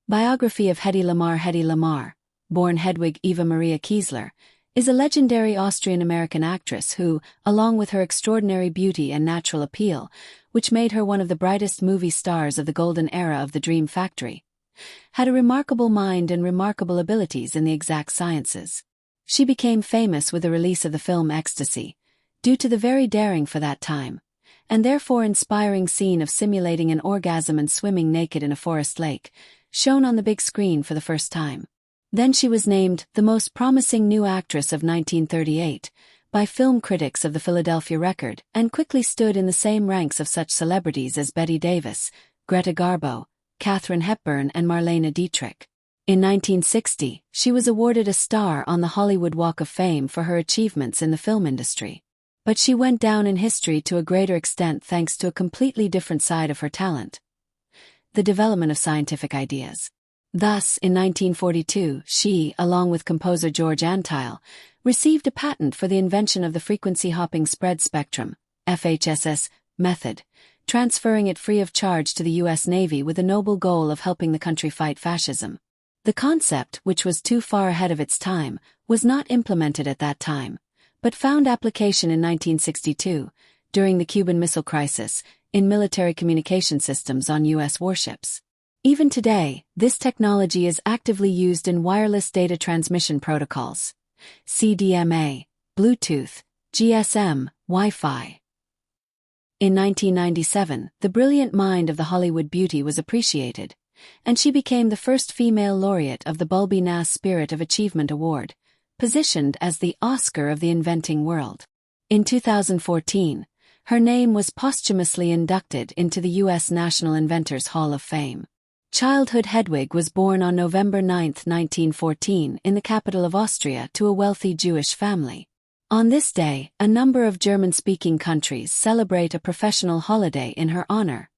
Biography of Hedy Lamarr. Hedy Lamarr, born Hedwig Eva Maria 𝐘𝐸𝐮, is a legendary Austrian-American actress who, along with her extraordinary beauty and natural appeal, which made her one of the brightest movie stars of the golden era of the Dream Factory, had a remarkable mind and remarkable abilities in the exact sciences. She became famous with the release of the film 𝐒𝐿, due to the very daring for that time, and therefore inspiring scene of simulating an orgasm and swimming naked in a forest lake, shown on the big screen for the first time. Then she was named the most promising new actress of 1938 by film critics of the Philadelphia Record and quickly stood in the same ranks of such celebrities as Bette Davis, Greta Garbo, Katharine Hepburn and Marlene Dietrich. In 1960, she was awarded a star on the Hollywood Walk of Fame for her achievements in the film industry. But she went down in history to a greater extent thanks to a completely different side of her talent: the development of scientific ideas. Thus, in 1942, she, along with composer George Antheil, received a patent for the invention of the frequency-hopping spread spectrum (FHSS) method, transferring it free of charge to the U.S. Navy with the noble goal of helping the country fight fascism. The concept, which was too far ahead of its time, was not implemented at that time, but found application in 1962, during the Cuban Missile Crisis, in military communication systems on U.S. warships. Even today, this technology is actively used in wireless data transmission protocols, CDMA, Bluetooth, GSM, Wi-Fi. In 1997, the brilliant mind of the Hollywood beauty was appreciated, and she became the first female laureate of the Bulby Nass Spirit of Achievement Award, positioned as the Oscar of the inventing world. In 2014, her name was posthumously inducted into the U.S. National Inventors Hall of Fame. Childhood Hedwig was born on November 9, 1914, in the capital of Austria to a wealthy Jewish family. On this day, a number of German-speaking countries celebrate a professional holiday in her honor,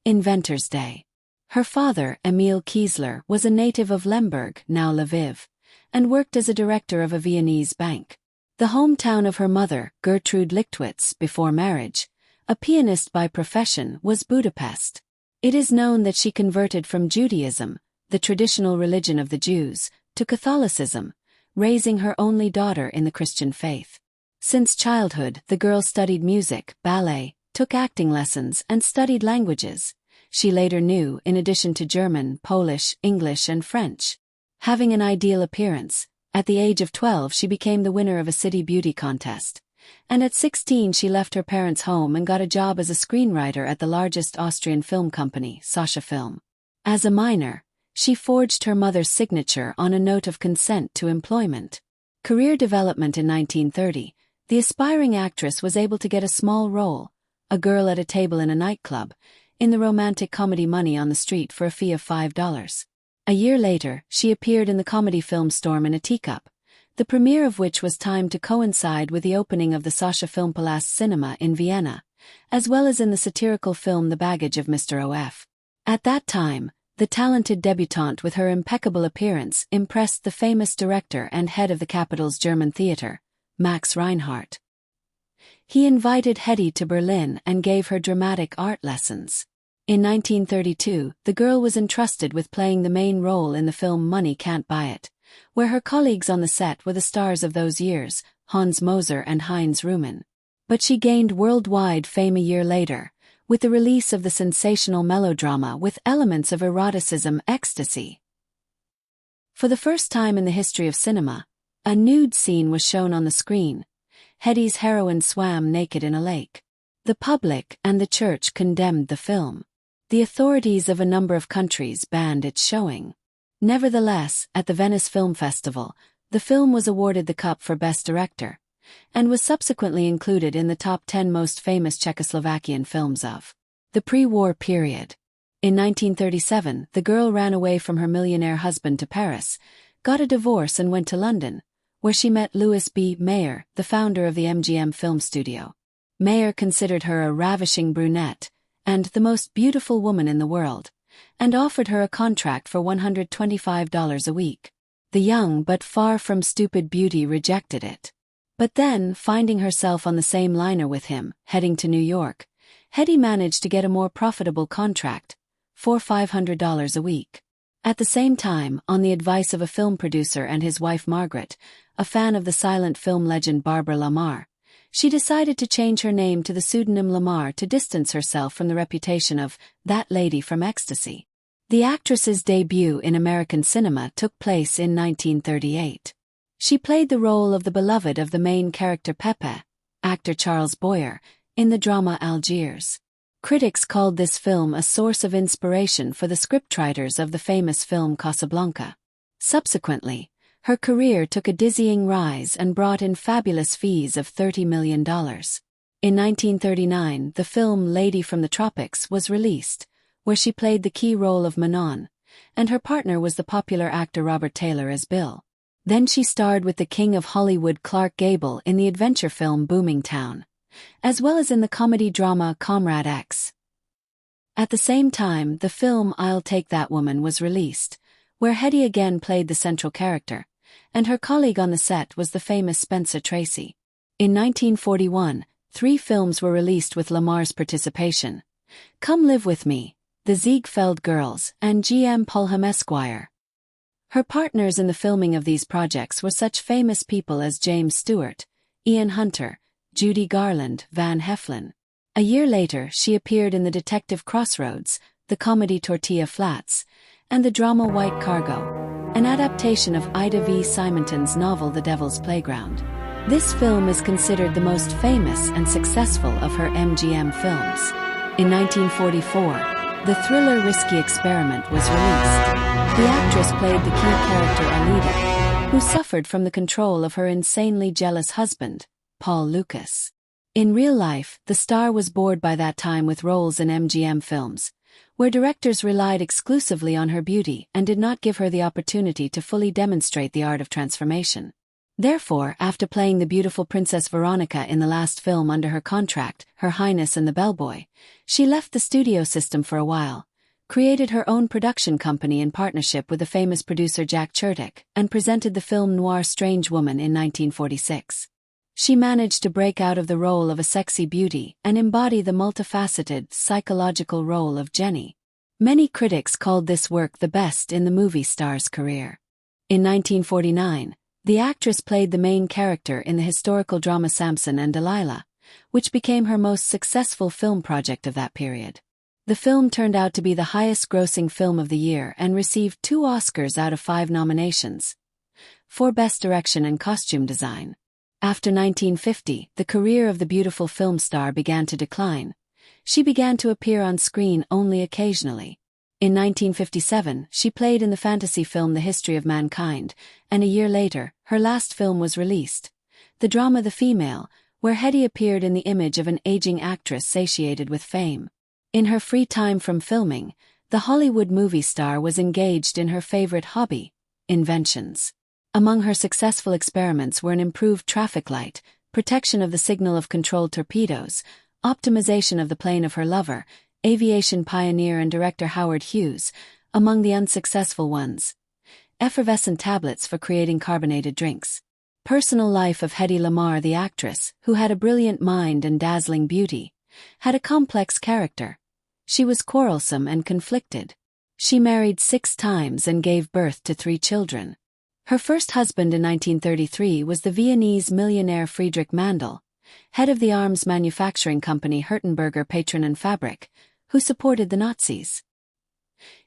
Inventors' Day. Her father, Emil 𝐘𝐸𝐿, was a native of Lemberg, now Lviv, and worked as a director of a Viennese bank. The hometown of her mother, Gertrude Lichtwitz, before marriage, a pianist by profession, was Budapest. It is known that she converted from Judaism, the traditional religion of the Jews, to Catholicism, raising her only daughter in the Christian faith. Since childhood, the girl studied music, ballet, took acting lessons, and studied languages. She later knew, in addition to German, Polish, English, and French. Having an ideal appearance, at the age of 12 she became the winner of a city beauty contest. And at 16 she left her parents' home and got a job as a screenwriter at the largest Austrian film company, Sascha Film. As a minor, she forged her mother's signature on a note of consent to employment. Career development. In 1930, the aspiring actress was able to get a small role, a girl at a table in a nightclub, in the romantic comedy Money on the Street for a fee of $5. A year later, she appeared in the comedy film Storm in a Teacup, the premiere of which was timed to coincide with the opening of the Sascha Filmpalast Cinema in Vienna, as well as in the satirical film The Baggage of Mr. O.F. At that time, the talented debutante with her impeccable appearance impressed the famous director and head of the capital's German theater, Max Reinhardt. He invited Hedy to Berlin and gave her dramatic art lessons. In 1932, the girl was entrusted with playing the main role in the film Money Can't Buy It, where her colleagues on the set were the stars of those years, Hans Moser and Heinz Rühmann. But she gained worldwide fame a year later, with the release of the sensational melodrama with elements of eroticism 𝐒𝐿. For the first time in the history of cinema, a nude scene was shown on the screen. Hedy's heroine swam naked in a lake. The public and the church condemned the film. The authorities of a number of countries banned its showing. Nevertheless, at the Venice Film Festival, the film was awarded the Cup for Best Director, and was subsequently included in the top 10 most famous Czechoslovakian films of the pre-war period. In 1937, the girl ran away from her millionaire husband to Paris, got a divorce and went to London, where she met Louis B. Mayer, the founder of the MGM film studio. Mayer considered her a ravishing brunette, and the most beautiful woman in the world, and offered her a contract for $125 a week. The young but far from stupid beauty rejected it. But then, finding herself on the same liner with him, heading to New York, Hedy managed to get a more profitable contract, for $500 a week. At the same time, on the advice of a film producer and his wife Margaret, a fan of the silent film legend Barbara Lamarr, she decided to change her name to the pseudonym Lamarr to distance herself from the reputation of that lady from Ecstasy. The actress's debut in American cinema took place in 1938. She played the role of the beloved of the main character Pepe, actor Charles Boyer, in the drama Algiers. Critics called this film a source of inspiration for the scriptwriters of the famous film Casablanca. Subsequently, her career took a dizzying rise and brought in fabulous fees of $30 million. In 1939, the film Lady from the Tropics was released, where she played the key role of Manon, and her partner was the popular actor Robert Taylor as Bill. Then she starred with the King of Hollywood Clark Gable in the adventure film Booming Town, as well as in the comedy drama Comrade X. At the same time, the film I'll Take That Woman was released, where Hedy again played the central character, and her colleague on the set was the famous Spencer Tracy. In 1941, 3 films were released with Lamarr's participation: Come Live With Me, The Ziegfeld Girls, and G.M. Polham Esquire. Her partners in the filming of these projects were such famous people as James Stewart, Ian Hunter, Judy Garland, Van Heflin. A year later, she appeared in the detective Crossroads, the comedy Tortilla Flats, and the drama White Cargo, an adaptation of Ida V. Simonton's novel The Devil's Playground. This film is considered the most famous and successful of her MGM films. In 1944, the thriller Risky Experiment was released. The actress played the key character Alida, who suffered from the control of her insanely jealous husband, Paul Lucas. In real life, the star was bored by that time with roles in MGM films, where directors relied exclusively on her beauty and did not give her the opportunity to fully demonstrate the art of transformation. Therefore, after playing the beautiful Princess Veronica in the last film under her contract, Her Highness and the Bellboy, she left the studio system for a while, created her own production company in partnership with the famous producer Jack Chertok, and presented the film noir Strange Woman in 1946. She managed to break out of the role of a sexy beauty and embody the multifaceted, psychological role of Jenny. Many critics called this work the best in the movie star's career. In 1949, the actress played the main character in the historical drama Samson and Delilah, which became her most successful film project of that period. The film turned out to be the highest-grossing film of the year and received 2 Oscars out of 5 nominations, for Best Direction and Costume Design. After 1950, the career of the beautiful film star began to decline. She began to appear on screen only occasionally. In 1957, she played in the fantasy film The History of Mankind, and a year later, her last film was released, the drama The Female, where Hedy appeared in the image of an aging actress satiated with fame. In her free time from filming, the Hollywood movie star was engaged in her favorite hobby, inventions. Among her successful experiments were an improved traffic light, protection of the signal of controlled torpedoes, optimization of the plane of her lover, aviation pioneer and director Howard Hughes, among the unsuccessful ones. Effervescent tablets for creating carbonated drinks. Personal life of Hedy Lamarr, the actress, who had a brilliant mind and dazzling beauty, had a complex character. She was quarrelsome and conflicted. She married 6 times and gave birth to 3 children. Her first husband in 1933 was the Viennese millionaire Friedrich Mandl, head of the arms manufacturing company Hurtenberger Patron & Fabrik, who supported the Nazis.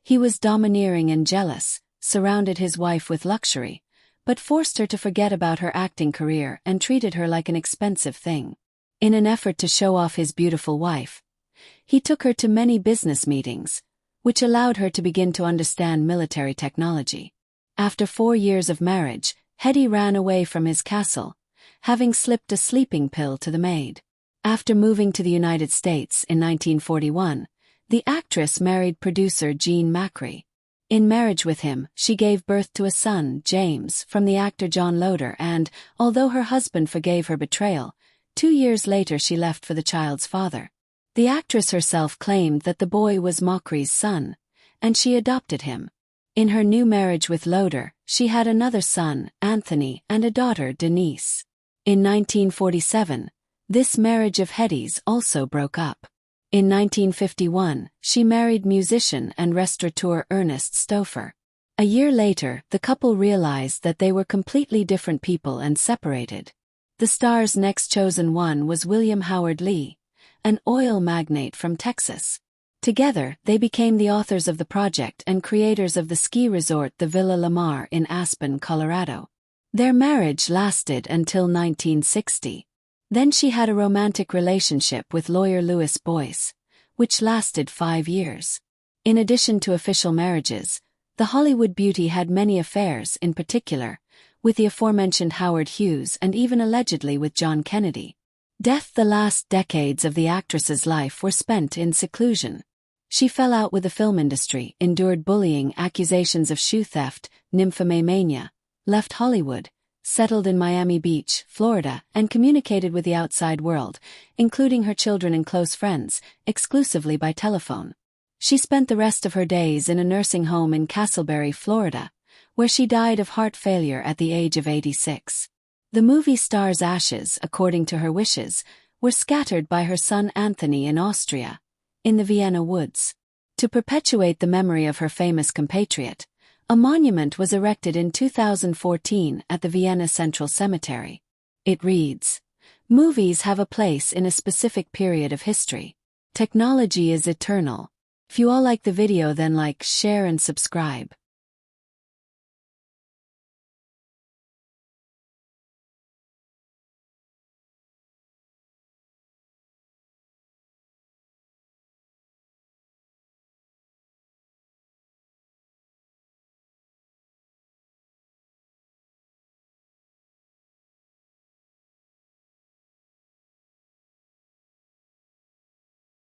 He was domineering and jealous, surrounded his wife with luxury, but forced her to forget about her acting career and treated her like an expensive thing. In an effort to show off his beautiful wife, he took her to many business meetings, which allowed her to begin to understand military technology. After 4 years of marriage, Hedy ran away from his castle, having slipped a sleeping pill to the maid. After moving to the United States in 1941, the actress married producer Gene Macri. In marriage with him, she gave birth to a son, James, from the actor John Loder, and, although her husband forgave her betrayal, 2 years later she left for the child's father. The actress herself claimed that the boy was Macri's son, and she adopted him. In her new marriage with Loder, she had another son, Anthony, and a daughter, Denise. In 1947, this marriage of Hedy's also broke up. In 1951, she married musician and restaurateur Ernest Stouffer. A year later, the couple realized that they were completely different people and separated. The star's next chosen one was William Howard Lee, an oil magnate from Texas. Together, they became the authors of the project and creators of the ski resort the Villa Lamarr in Aspen, Colorado. Their marriage lasted until 1960. Then she had a romantic relationship with lawyer Louis Boyce, which lasted 5 years. In addition to official marriages, the Hollywood beauty had many affairs, in particular, with the aforementioned Howard Hughes and even allegedly with John Kennedy. The last decades of the actress's life were spent in seclusion. She fell out with the film industry, endured bullying, accusations of shoe theft, nymphomania, left Hollywood, settled in Miami Beach, Florida, and communicated with the outside world, including her children and close friends, exclusively by telephone. She spent the rest of her days in a nursing home in Castleberry, Florida, where she died of heart failure at the age of 86. The movie star's ashes, according to her wishes, were scattered by her son Anthony in Austria, in the Vienna woods. To perpetuate the memory of her famous compatriot, a monument was erected in 2014 at the Vienna Central Cemetery. It reads, "Movies have a place in a specific period of history. Technology is eternal. If you all like the video, then like, share and subscribe."